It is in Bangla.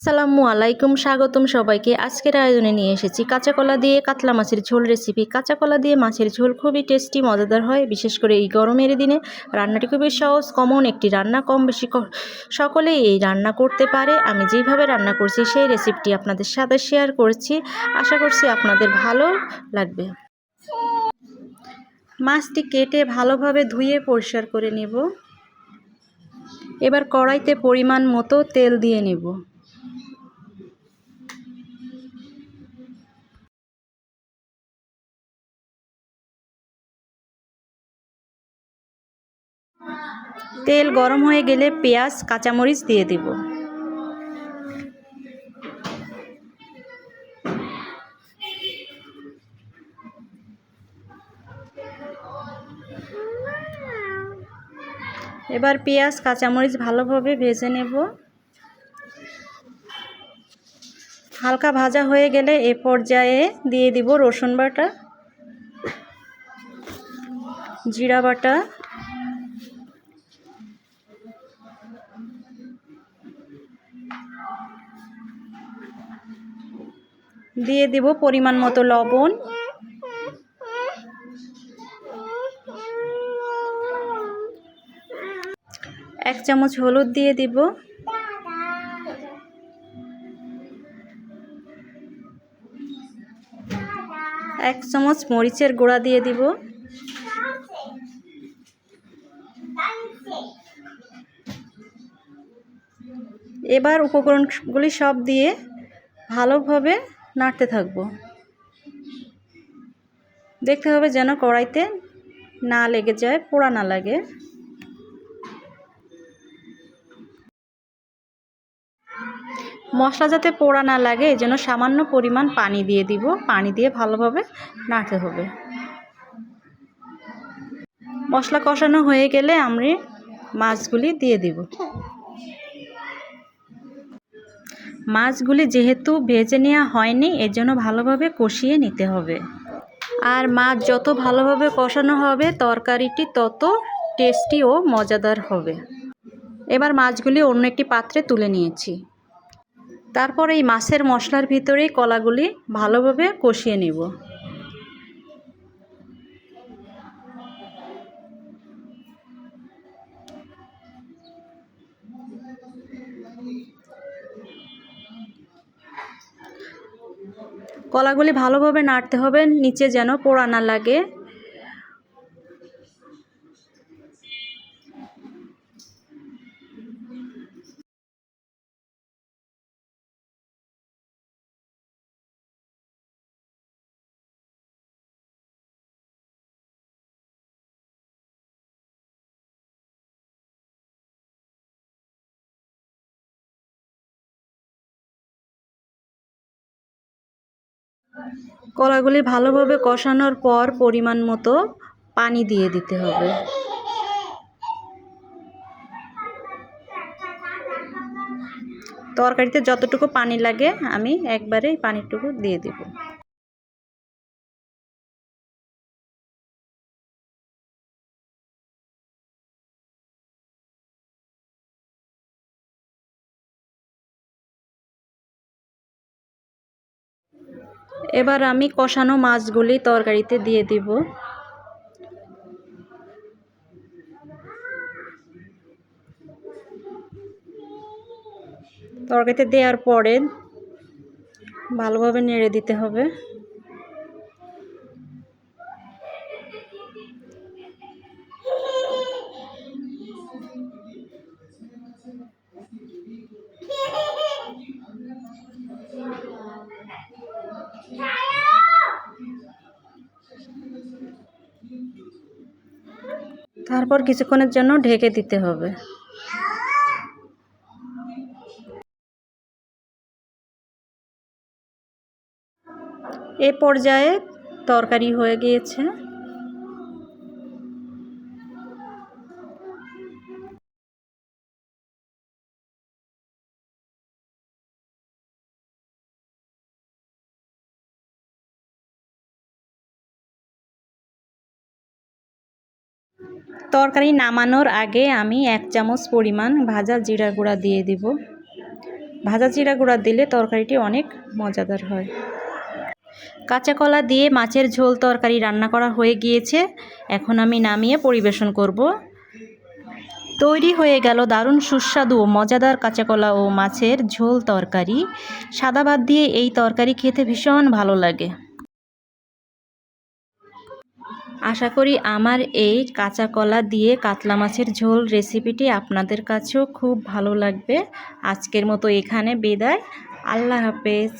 আসসালামু আলাইকুম, স্বাগতম সবাইকে। আজকের আয়োজনে নিয়ে এসেছি কাঁচা কলা দিয়ে কাতলা মাছের ঝোল রেসিপি। কাঁচা কলা দিয়ে মাছের ঝোল খুবই টেস্টি, মজাদার হয়। বিশেষ করে এই গরমের দিনে রান্নাটি খুবই সহজ, কমন একটি রান্না। কম বেশি সকলেই এই রান্না করতে পারে। আমি যেভাবে রান্না করছি সেই রেসিপিটি আপনাদের সাথে শেয়ার করছি। আশা করছি আপনাদের ভালো লাগবে। মাছটি কেটে ভালোভাবে ধুয়ে পরিষ্কার করে নেব। এবার কড়াইতে পরিমাণ মতো তেল দিয়ে নেব। তেল গরম হয়ে গেলে পেঁয়াজ, কাঁচামরিচ দিয়ে দেব। এবার পেঁয়াজ, কাঁচামরিচ ভালোভাবে ভেজে নেব। হালকা ভাজা হয়ে গেলে এ পর্যায়ে দিয়ে দিব রসুন বাটা, জিরা বাটা, দিয়ে দিব পরিমাণ মতো লবণ, এক চামচ হলুদ দিয়ে দিব, এক চামচ মরিচের গুঁড়া দিয়ে দিব, এবার উপকরণগুলি সব দিয়ে ভালোভাবে নাড়তে থাকব। দেখতে হবে যেন কড়াইতে না লেগে যায়, পোড়া না লাগে। মশলা যাতে পোড়া না লাগে এই জন্য সামান্য পরিমাণ পানি দিয়ে দিব। পানি দিয়ে ভালোভাবে নাড়তে হবে। মশলা কষানো হয়ে গেলে আমরা মাছগুলি দিয়ে দিব। মাছগুলি যেহেতু ভেজে নেওয়া হয়নি এজন্য ভালোভাবে কষিয়ে নিতে হবে। আর মাছ যত ভালোভাবে কষানো হবে তরকারিটি তত টেস্টি ও মজাদার হবে। এবার মাছগুলি অন্য একটি পাত্রে তুলে নিয়েছি। তারপর এই মাছের মশলার ভিতরেই কলাগুলি ভালোভাবে কষিয়ে নেব। কলাগুলি ভালোভাবে নাড়তে হবে, নিচে যেন পোড়া না লাগে। কলাগুলি ভালোভাবে কষানোর পর পরিমাণ মতো পানি দিয়ে দিতে হবে। তরকারিতে যতটুকু পানি লাগে আমি একবারে পানিটুকু দিয়ে দেব। এবার আমি কষানো মাছগুলি তরকারিতে দিয়ে দিব। তরকারিতে দেওয়ার পরে ভালোভাবে নেড়ে দিতে হবে। তারপর কিছুক্ষণের জন্য ঢেকে দিতে হবে। এ পর্যায়ে তরকারি হয়ে গিয়েছে। তরকারি নামানোর আগে আমি 1 চামচ পরিমাণ ভাজা জিরার গুঁড়া দিয়ে দিব। ভাজা জিরা গুঁড়া দিলে তরকারিটি অনেক মজাদার হয়। কাঁচা কলা দিয়ে মাছের ঝোল তরকারি রান্না করা হয়ে গিয়েছে। এখন আমি নামিয়ে পরিবেশন করব। তৈরি হয়ে গেল দারুণ সুস্বাদু ও মজাদার কাঁচা কলা ও মাছের ঝোল তরকারি। সাদা ভাত দিয়ে এই তরকারি খেতে ভীষণ ভালো লাগে। আশা করি আমার এই কাঁচা কলা দিয়ে কাতলা মাছের ঝোল রেসিপিটি আপনাদের কাছেও খুব ভালো লাগবে। আজকের মতো এখানে বিদায়। আল্লাহ হাফেজ।